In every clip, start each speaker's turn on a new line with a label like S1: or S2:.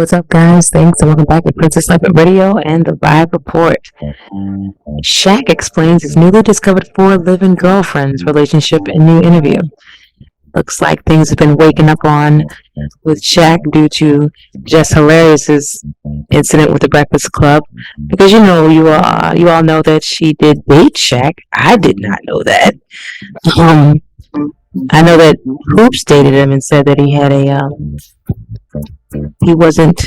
S1: What's up, guys? Thanks, and welcome back to Princess Lifefut Radio and the Vibe Report. Shaq explains his newly discovered 4 living girlfriends relationship in new interview. Looks like things have been waking up on with Shaq due to Jess Hilarious's incident with the Breakfast Club. Because you all know that she did date Shaq. I did not know that. I know that Hoopz dated him and said that he had he wasn't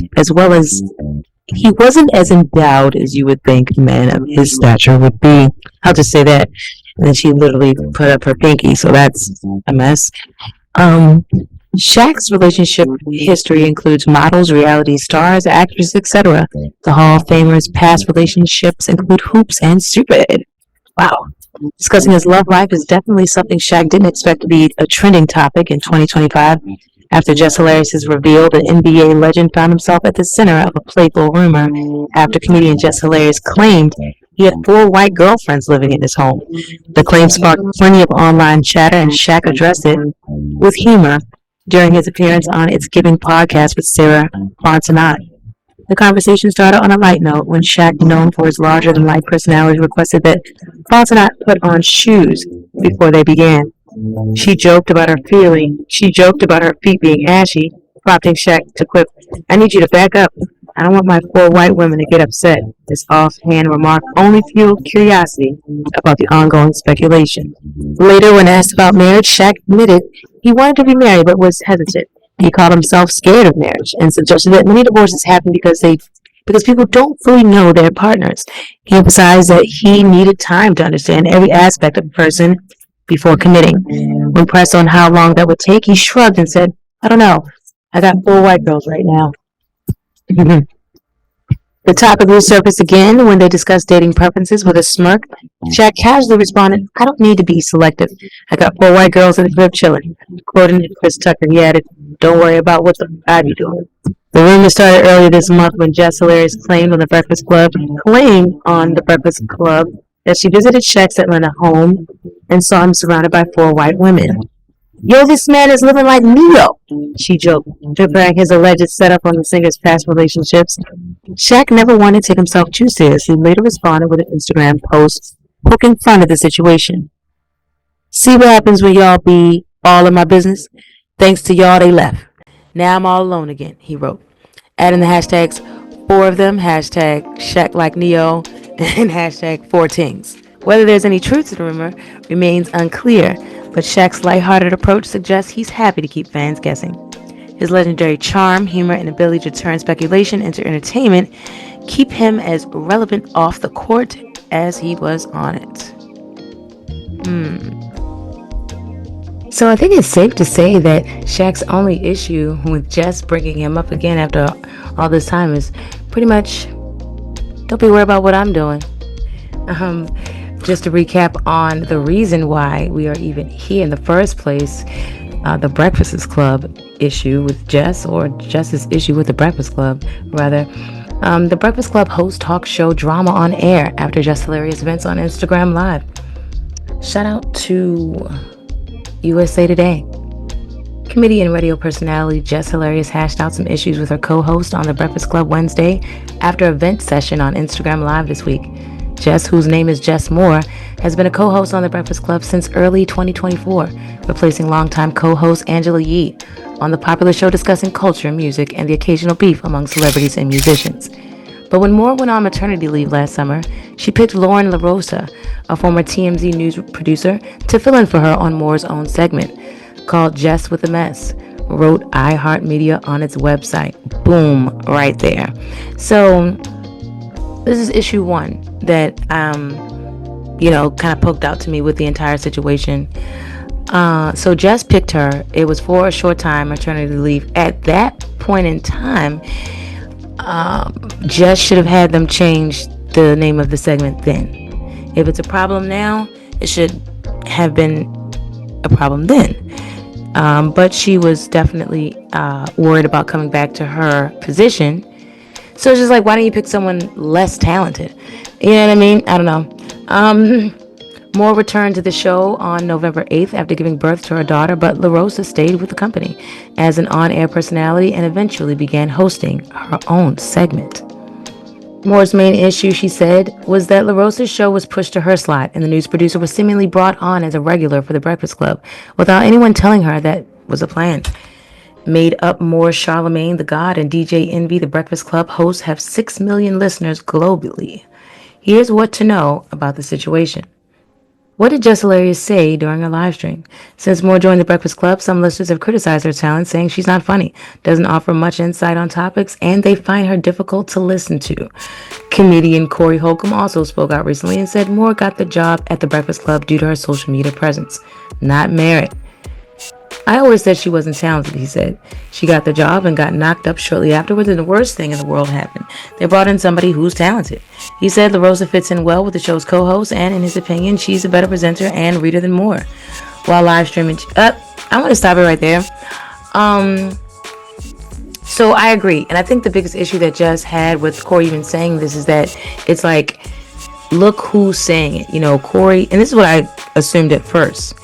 S1: as endowed as you would think a man of his stature would be. I'll just say that. And then she literally put up her pinky, so that's a mess. Shaq's relationship history includes models, reality stars, actors, etc. The Hall of Famer's past relationships include Hoopz and Superhead. Wow. Discussing his love life is definitely something Shaq didn't expect to be a trending topic in 2025. After Jess Hilarious is revealed, an NBA legend found himself at the center of a playful rumor after comedian Jess Hilarious claimed he had 4 white girlfriends living in his home. The claim sparked plenty of online chatter, and Shaq addressed it with humor during his appearance on It's Giving podcast with Sarah Fontenot. The conversation started on a light note when Shaq, known for his larger-than-life personality, requested that Fontenot put on shoes before they began. She joked about her feet being ashy, prompting Shaq to quip, "I need you to back up. I don't want my 4 white women to get upset." This offhand remark only fueled curiosity about the ongoing speculation. Later, when asked about marriage, Shaq admitted he wanted to be married but was hesitant. He called himself scared of marriage and suggested that many divorces happen because people don't fully know their partners. He emphasized that he needed time to understand every aspect of a person before committing. When pressed on how long that would take, he shrugged and said, "I don't know. I got 4 white girls right now." The topic resurfaced again when they discussed dating preferences with a smirk. Shaq casually responded, "I don't need to be selective. I got 4 white girls in the crib chilling." Quoting Chris Tucker, he added, "Don't worry about what I be doing." The rumor started earlier this month when Jess Hilarious claimed on the Breakfast Club that she visited Shaq's Atlanta home and saw him surrounded by 4 white women. "Yo, this man is living like Neo," she joked, comparing his alleged setup on the singer's past relationships. Shaq never wanted to take himself too seriously, later responded with an Instagram post poking fun at the situation. "See what happens when y'all be all in my business? Thanks to y'all, they left. Now I'm all alone again," he wrote, adding the hashtags 4 of them, hashtag Shaq like Neo, and hashtag 4Tings. Whether there's any truth to the rumor remains unclear, but Shaq's lighthearted approach suggests he's happy to keep fans guessing. His legendary charm, humor, and ability to turn speculation into entertainment keep him as relevant off the court as he was on it. So I think it's safe to say that Shaq's only issue with Jess bringing him up again after all this time is pretty much, don't be worried about what I'm doing. Just to recap on the reason why we are even here in the first place, the Breakfast Club issue with Jess, or Jess's issue with the Breakfast Club, rather. The Breakfast Club hosts talk show drama on air after Jess Hilarious events on Instagram Live. Shout out to USA Today. Comedian and radio personality Jess Hilarious hashed out some issues with her co-host on the Breakfast Club Wednesday after a vent session on Instagram Live this week. Jess, whose name is Jess Moore, has been a co-host on The Breakfast Club since early 2024, replacing longtime co-host Angela Yee on the popular show discussing culture, music, and the occasional beef among celebrities and musicians. But when Moore went on maternity leave last summer, she picked Lauren LaRosa, a former TMZ news producer, to fill in for her on Moore's own segment called Jess with a Mess, wrote iHeartMedia on its website. Boom, right there. So this is issue 1 that, kind of poked out to me with the entire situation. So Jess picked her. It was for a short time, maternity leave. At that point in time, Jess should have had them change the name of the segment then. If it's a problem now, it should have been a problem then. But she was definitely worried about coming back to her position. So it's just like, why don't you pick someone less talented? You know what I mean? I don't know. Moore returned to the show on November 8th after giving birth to her daughter, but LaRosa stayed with the company as an on-air personality and eventually began hosting her own segment. Moore's main issue, she said, was that LaRosa's show was pushed to her slot, and the news producer was seemingly brought on as a regular for The Breakfast Club without anyone telling her that was a plan. Made up Moore, Charlamagne the God, and DJ Envy, The Breakfast Club hosts have 6 million listeners globally. Here's what to know about the situation. What did Jess Hilarious say during her live stream? Since Moore joined The Breakfast Club, some listeners have criticized her talent, saying she's not funny, doesn't offer much insight on topics, and they find her difficult to listen to. Comedian Corey Holcomb also spoke out recently and said Moore got the job at The Breakfast Club due to her social media presence, not merit. I always said she wasn't talented, he said. She got the job and got knocked up shortly afterwards, and the worst thing in the world happened. They brought in somebody who's talented. He said LaRosa fits in well with the show's co-host, and in his opinion, she's a better presenter and reader than Moore. While live streaming... I want to stop it right there. So I agree, and I think the biggest issue that Jess had with Corey even saying this is that it's like, look who's saying it. You know, Corey... And this is what I assumed at first.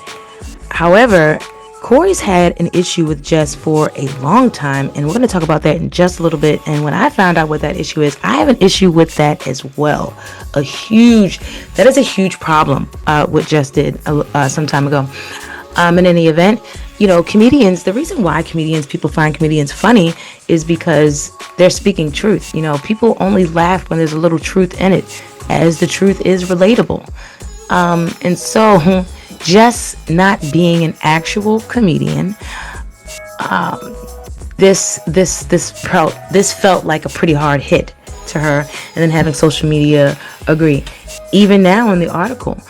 S1: However... Corey's had an issue with Jess for a long time, and we're going to talk about that in just a little bit. And when I found out what that issue is, I have an issue with that as well. That is a huge problem, what Jess did some time ago. In any event, you know, comedians, the reason why people find comedians funny is because they're speaking truth. You know, people only laugh when there's a little truth in it, as the truth is relatable. And so... Jess not being an actual comedian, this felt like a pretty hard hit to her, and then having social media agree. Even now in the article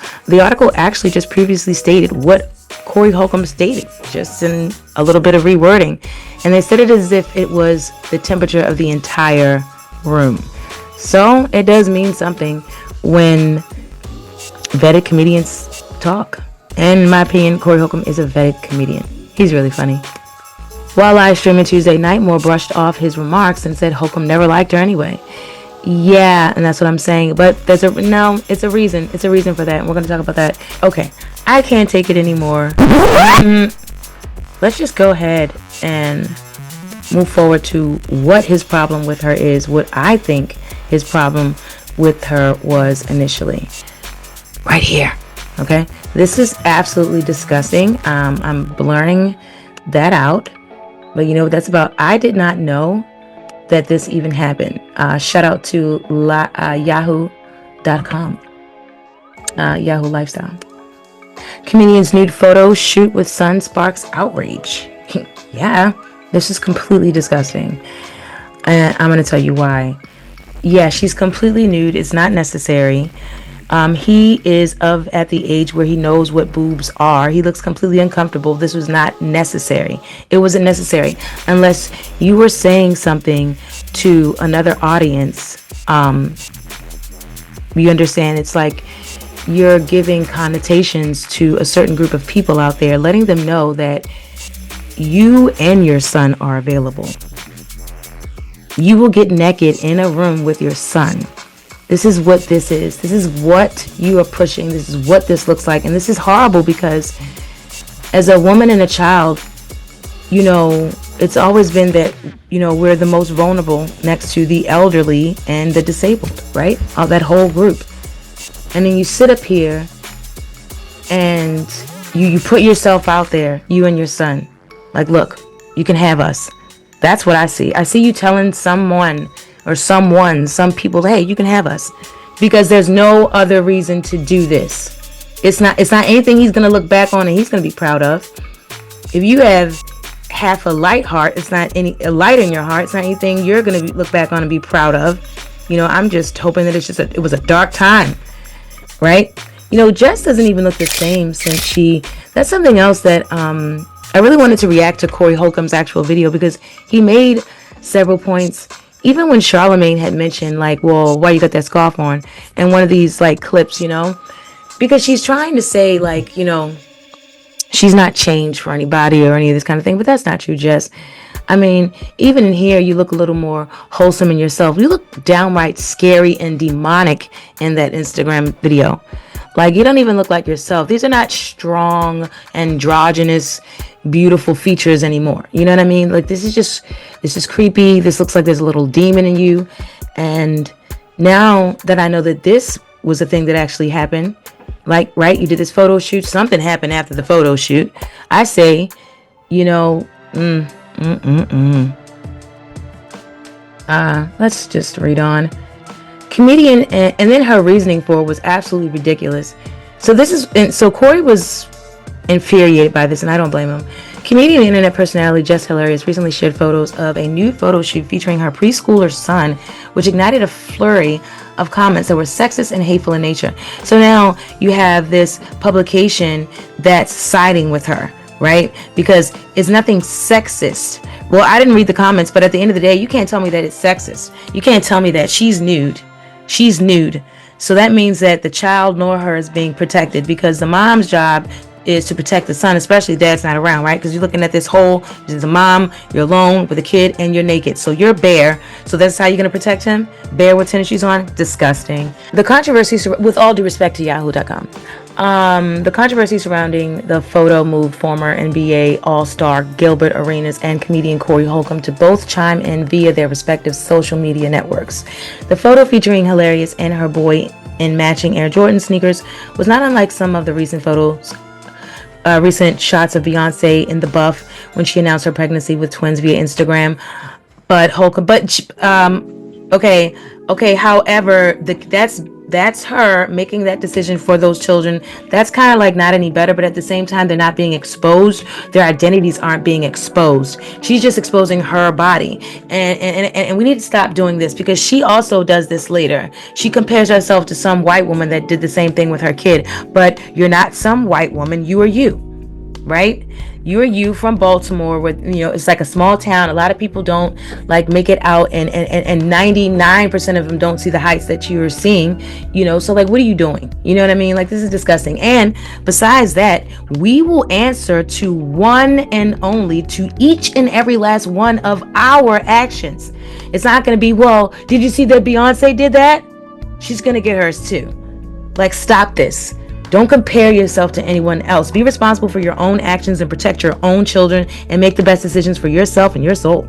S1: actually just previously stated what Corey Holcomb stated, just in a little bit of rewording, and they said it as if it was the temperature of the entire room. So it does mean something when vetted comedians talk. And in my opinion, Corey Holcomb is a vetted comedian. He's really funny. While live streaming Tuesday night, Moore brushed off his remarks and said Holcomb never liked her anyway. Yeah, and that's what I'm saying. But it's a reason. It's a reason for that. And we're going to talk about that. Okay, I can't take it anymore. Let's just go ahead and move forward to what his problem with her is. What I think his problem with her was initially. Right here. Okay, this is absolutely disgusting. I'm blurring that out, but you know what that's about. I did not know that this even happened. Shout out to yahoo.com, Yahoo Lifestyle. Comedian's nude photo shoot with son sparks outrage. Yeah, this is completely disgusting. And I'm going to tell you why. Yeah, she's completely nude. It's not necessary. He is at the age where he knows what boobs are. He looks completely uncomfortable. This was not necessary. It wasn't necessary unless you were saying something to another audience. You understand? It's like you're giving connotations to a certain group of people out there, letting them know that you and your son are available. You will get naked in a room with your son. This is what this is. This is what you are pushing. This is what this looks like. And this is horrible because as a woman and a child, you know, it's always been that, you know, we're the most vulnerable next to the elderly and the disabled, right? All that whole group. And then you sit up here and you put yourself out there, you and your son. Like, look, you can have us. That's what I see. I see you telling someone or some people, hey, you can have us, because there's no other reason to do this. It's not anything he's going to look back on and he's going to be proud of. If you have half a light heart, it's not a light in your heart. It's not anything you're going to look back on and be proud of. You know, I'm just hoping that it was a dark time, right? You know, Jess doesn't even look the same since that's something else that I really wanted to react to Corey Holcomb's actual video, because he made several points. Even when Charlamagne had mentioned, like, well, why you got that scarf on? And one of these, like, clips, you know? Because she's trying to say, like, you know, she's not changed for anybody or any of this kind of thing. But that's not true, Jess. I mean, even in here, you look a little more wholesome in yourself. You look downright scary and demonic in that Instagram video. Like, you don't even look like yourself. These are not strong, androgynous, beautiful features anymore. You know what I mean? Like, this is creepy. This looks like there's a little demon in you. And now that I know that this was a thing that actually happened, like, right, you did this photo shoot, something happened after the photo shoot, I say, you know, let's just read on. Comedian, and then her reasoning for it was absolutely ridiculous. So Corey was infuriated by this, and I don't blame him. Comedian and internet personality Jess Hilarious recently shared photos of a new photo shoot featuring her preschooler son, which ignited a flurry of comments that were sexist and hateful in nature. So now you have this publication that's siding with her, right? Because it's nothing sexist. Well, I didn't read the comments, but at the end of the day, you can't tell me that it's sexist. You can't tell me that she's nude. She's nude. So that means that the child nor her is being protected, because the mom's job is to protect the son, especially dad's not around, right? Because you're looking at this whole, there's a mom, you're alone with a kid, and you're naked. So you're bare. So that's how you're going to protect him? Bare with tennis shoes on? Disgusting. The controversy, with all due respect to yahoo.com, the controversy surrounding the photo moved former NBA All-Star Gilbert Arenas and comedian Corey Holcomb to both chime in via their respective social media networks. The photo featuring Hilarious and her boy in matching Air Jordan sneakers was not unlike some of the recent shots of Beyonce in the buff when she announced her pregnancy with twins via Instagram. However, that's her making that decision for those children. That's kind of like not any better, but at the same time, they're not being exposed. Their identities aren't being exposed. She's just exposing her body. And we need to stop doing this, because she also does this later. She compares herself to some white woman that did the same thing with her kid. But you're not some white woman. You are you, right? You are you from Baltimore, with, it's like a small town. A lot of people don't like make it out, and 99% of them don't see the heights that you're seeing, so like, what are you doing? You know what I mean? Like, this is disgusting. And besides that, we will answer to one and only, to each and every last one of our actions. It's not going to be, well, did you see that Beyonce did that? She's going to get hers too. Like, stop this. Don't compare yourself to anyone else. Be responsible for your own actions and protect your own children, and make the best decisions for yourself and your soul.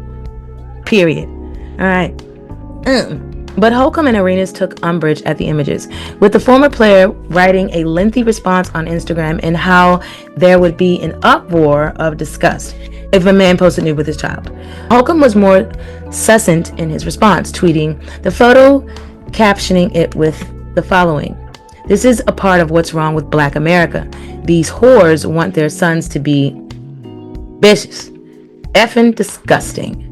S1: Period. All right. But Holcomb and Arenas took umbrage at the images, with the former player writing a lengthy response on Instagram, and how there would be an uproar of disgust if a man posted nude with his child. Holcomb was more succinct in his response, tweeting the photo, captioning it with the following: "This is a part of what's wrong with Black America. These whores want their sons to be bitches. Effing disgusting."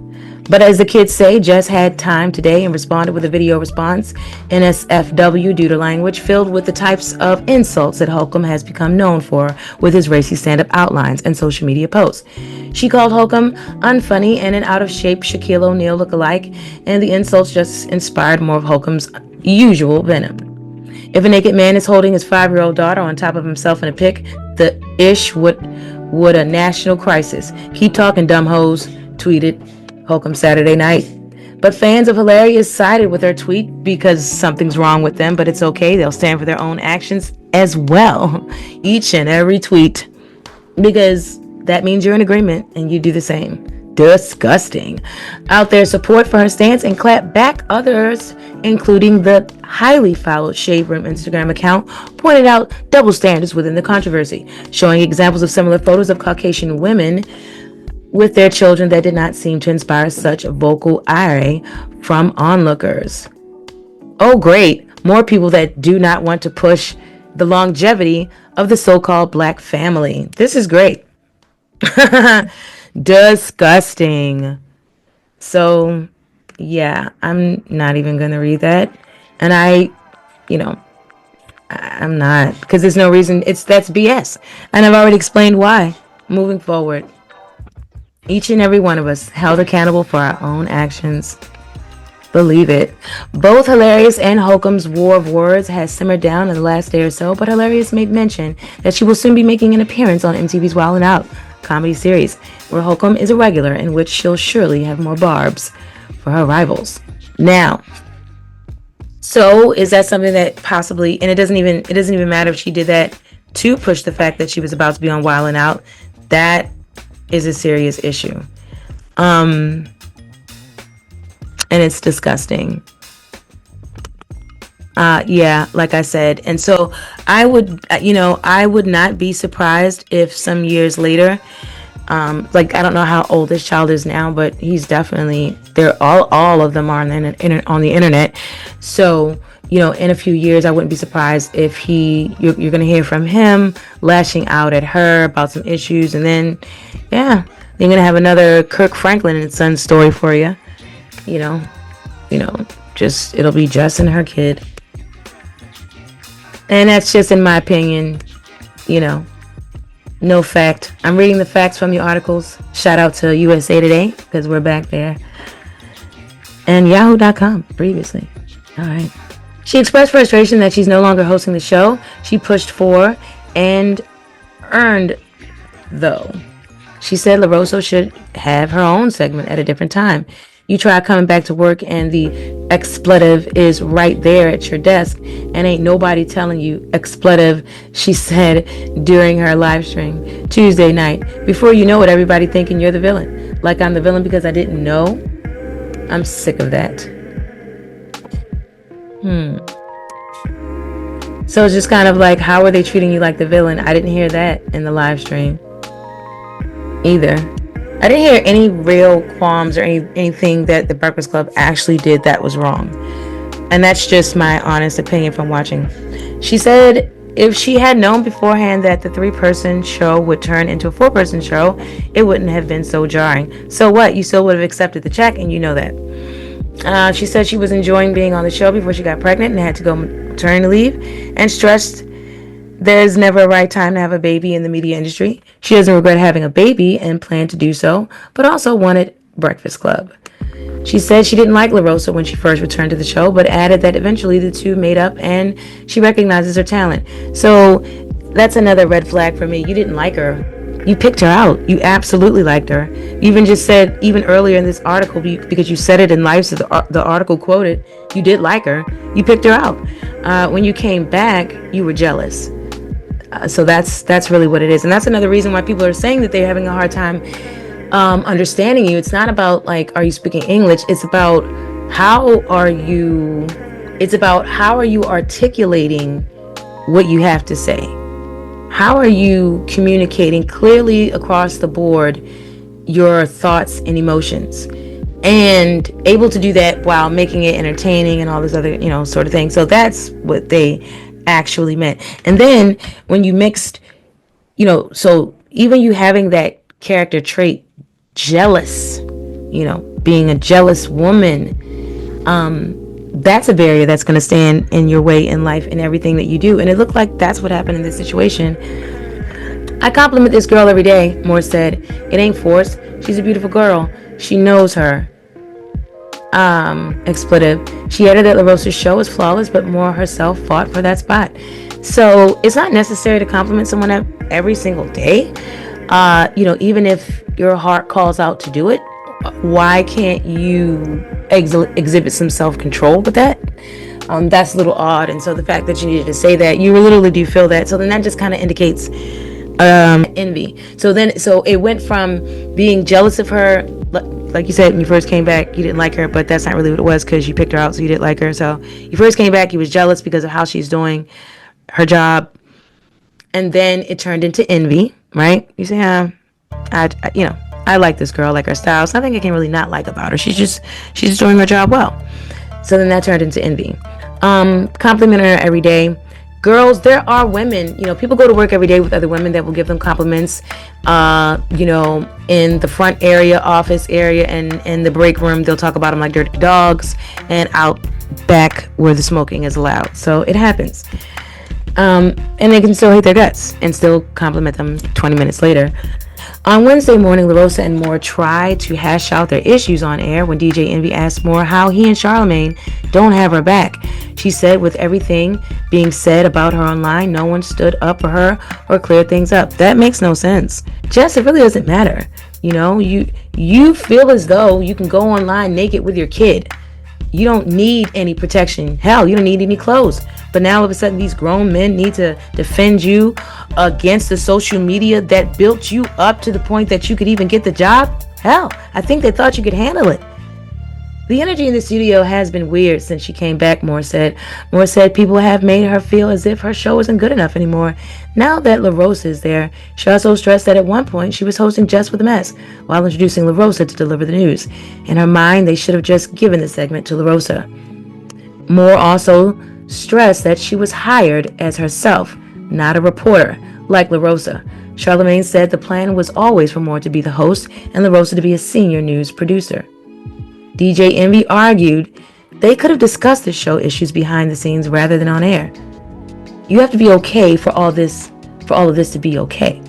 S1: But as the kids say, Jess had time today and responded with a video response, NSFW, due to language filled with the types of insults that Holcomb has become known for with his racy stand-up outlines and social media posts. She called Holcomb unfunny and an out-of-shape Shaquille O'Neal lookalike, and the insults just inspired more of Holcomb's usual venom. If a naked man is holding his 5-year-old daughter on top of himself in a pic, the ish would a national crisis. Keep talking, dumb hoes, tweeted Holcomb Saturday night. But fans of Hilarious sided with her tweet because something's wrong with them, but it's okay. They'll stand for their own actions as well. Each and every tweet. Because that means you're in agreement and you do the same. Disgusting. Out there, support for her stance and clap back others, including the highly followed Shade Room Instagram account, pointed out double standards within the controversy, showing examples of similar photos of Caucasian women with their children that did not seem to inspire such vocal ire from onlookers. Oh, great. More people that do not want to push the longevity of the so-called Black family. This is great. Disgusting. So, yeah, I'm not even going to read that. And I'm not, because there's no reason. That's BS. And I've already explained why. Moving forward, each and every one of us held accountable for our own actions. Believe it. Both Hilarious and Holcomb's war of words has simmered down in the last day or so, but Hilarious made mention that she will soon be making an appearance on MTV's Wild 'N Out comedy series, where Holcomb is a regular, in which she'll surely have more barbs for her rivals. Now, So is that something that possibly, and it doesn't even matter if she did that to push the fact that she was about to be on Wild 'N Out. That is a serious issue. And it's disgusting. Yeah, like I said. And so I would not be surprised if some years later, like, I don't know how old this child is now, but he's definitely, they're all of them are on the internet. So, in a few years, I wouldn't be surprised if you're going to hear from him lashing out at her about some issues. And then, yeah, they're going to have another Kirk Franklin and Son story for you. It'll be Jess and her kid. And that's just in my opinion, no fact. I'm reading the facts from the articles. Shout out to USA Today, because we're back there. And Yahoo.com previously. All right. She expressed frustration that she's no longer hosting the show. She pushed for and earned, though. She said LaRosa should have her own segment at a different time. You try coming back to work and the expletive is right there at your desk and ain't nobody telling you expletive, she said during her live stream Tuesday night. Before you know it, everybody thinking you're the villain. Like I'm the villain because I didn't know. I'm sick of that. So it's just kind of like, how are they treating you like the villain? I didn't hear that in the live stream either. I didn't hear any real qualms or anything that the Breakfast Club actually did that was wrong. And that's just my honest opinion from watching. She said if she had known beforehand that the 3-person show would turn into a 4-person show, it wouldn't have been so jarring. So what? You still would have accepted the check, and you know that. She said she was enjoying being on the show before she got pregnant and had to go maternity leave, and stressed there's never a right time to have a baby in the media industry. She doesn't regret having a baby and planned to do so, but also wanted Breakfast Club. She said she didn't like LaRosa when she first returned to the show, but added that eventually the two made up and she recognizes her talent. So that's another red flag for me. You didn't like her. You picked her out. You absolutely liked her. You even just said, even earlier in this article, because you said it in live, so the article quoted, you did like her. You picked her out. When you came back, you were jealous. So that's really what it is. And that's another reason why people are saying that they're having a hard time understanding you. It's not about, like, are you speaking English? It's about how are you articulating what you have to say? How are you communicating clearly across the board your thoughts and emotions, and able to do that while making it entertaining and all this other, sort of thing. So that's what they actually meant. And then when you mixed, so even you having that character trait, jealous, being a jealous woman, that's a barrier that's going to stand in your way in life and everything that you do. And it looked like that's what happened in this situation. I compliment this girl every day, Moore said. It ain't forced. She's a beautiful girl. She knows her. Expletive. She added that LaRosa's show was flawless, but Moore herself fought for that spot. So it's not necessary to compliment someone every single day. Even if your heart calls out to do it, why can't you exhibit some self-control with that? That's a little odd. And so the fact that you needed to say that, you literally do feel that. So then that just kind of indicates envy. So it went from being jealous of her, like you said, when you first came back, you didn't like her, but that's not really what it was, because you picked her out, so you didn't like her. So you first came back, you was jealous because of how she's doing her job, and then it turned into envy, right? You say, I like this girl, I like her style. So nothing I can really not like about her. She's doing her job well. So then that turned into envy. Compliment her every day. Girls, there are women, people go to work every day with other women that will give them compliments, in the front area, office area, and in the break room, they'll talk about them like dirty dogs, and out back where the smoking is allowed. So it happens. And they can still hate their guts and still compliment them 20 minutes later. On Wednesday morning, LaRosa and Moore tried to hash out their issues on air when DJ Envy asked Moore how he and Charlamagne don't have her back. She said with everything being said about her online, no one stood up for her or cleared things up. That makes no sense. Jess, it really doesn't matter. You feel as though you can go online naked with your kid. You don't need any protection. Hell, you don't need any clothes. But now all of a sudden these grown men need to defend you against the social media that built you up to the point that you could even get the job? Hell, I think they thought you could handle it. The energy in the studio has been weird since she came back, Moore said. Moore said people have made her feel as if her show isn't good enough anymore. Now that La Rosa is there, she also stressed that at one point she was hosting Just with a Mess while introducing La Rosa to deliver the news. In her mind, they should have just given the segment to La Rosa. Moore also stressed that she was hired as herself, not a reporter, like La Rosa. Charlamagne said the plan was always for Moore to be the host and La Rosa to be a senior news producer. DJ Envy argued they could have discussed the show issues behind the scenes rather than on air. You have to be okay for all of this to be okay.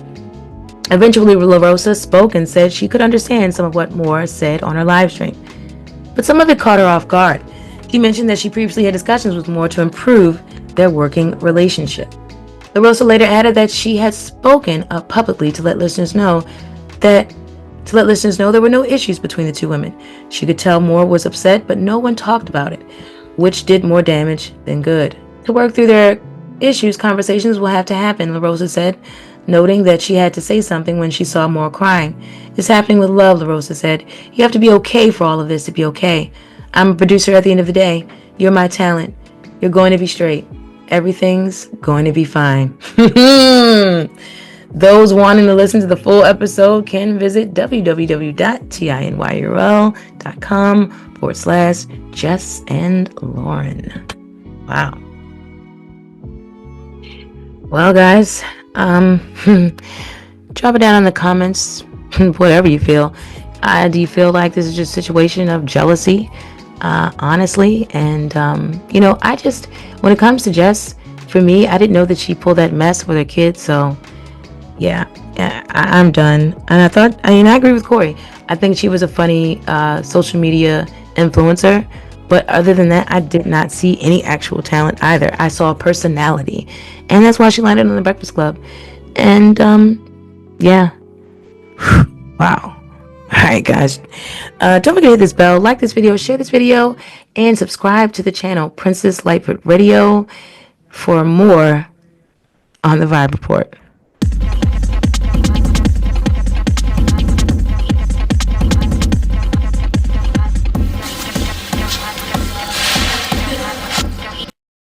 S1: Eventually, La Rosa spoke and said she could understand some of what Moore said on her live stream, but some of it caught her off guard. She mentioned that she previously had discussions with Moore to improve their working relationship. La Rosa later added that she had spoken up publicly to let listeners know there were no issues between the two women. She could tell Moore was upset, but no one talked about it, which did more damage than good. To work through their issues, conversations will have to happen, La Rosa said, noting that she had to say something when she saw Moore crying. It's happening with love, La Rosa said. You have to be okay for all of this to be okay. I'm a producer at the end of the day. You're my talent. You're going to be straight. Everything's going to be fine. Those wanting to listen to the full episode can visit www.tinyrl.com/Jess and Loren. Wow. Well, guys, drop it down in the comments, whatever you feel. Do you feel like this is just a situation of jealousy? Honestly, and I just, when it comes to Jess, for me, I didn't know that she pulled that mess with her kids, so yeah, I'm done. And I agree with Corey. I think she was a funny social media influencer, but other than that, I did not see any actual talent either. I saw personality, and that's why she landed on the Breakfast Club. And yeah, wow. All right, guys, don't forget to hit this bell, like this video, share this video, and subscribe to the channel Princess Lightfoot Radio for more on the Vibe Report.